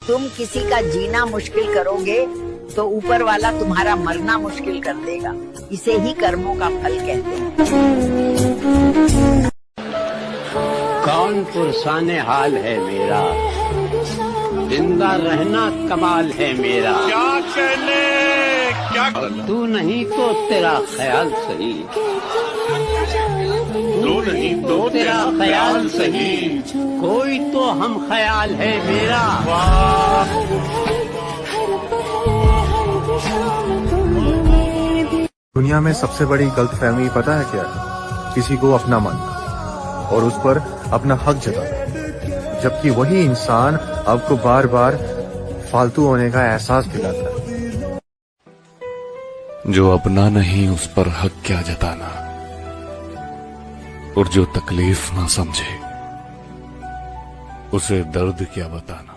तुम किसी का जीना मुश्किल करोगे तो ऊपर वाला तुम्हारा मरना मुश्किल कर देगा। इसे ही कर्मों का फल कहते हैं। कौन पुरसाने हाल है मेरा, जिंदा रहना कमाल है मेरा। क्या कहने क्या तू नहीं तो तेरा ख्याल सही, तू नहीं तो तेरा ख्याल सही, कोई तो हम ख्याल है मेरा। दुनिया में सबसे बड़ी गलतफहमी पता है क्या है? किसी को अपना मानना और उस पर अपना हक जताना, जबकि वही इंसान आपको बार बार फालतू होने का एहसास दिलाता है। जो अपना नहीं उस पर हक क्या जताना, और जो तकलीफ ना समझे उसे दर्द क्या बताना।